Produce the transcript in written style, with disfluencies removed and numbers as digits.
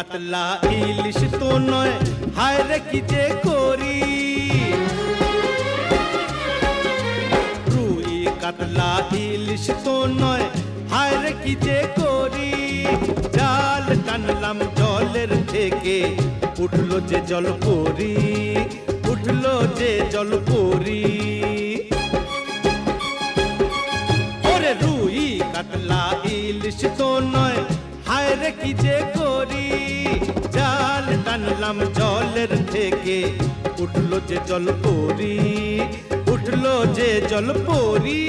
কাতলা ইলিশ তো নয়, হায় রে কি যে করি। রুই কাতলা ইলিশ তো নয়, হায় রে কি যে করি। জাল টানলাম জলের থেকে, উঠলো যে জল পরি, উঠলো যে জল পরি। ওরে রুই কাতলা ইলিশ তো নয়, হায় রে কি যে করি। জাল টানলাম জলের থেকে, উঠলো যে জল পরি, উঠলো যে জল পরি।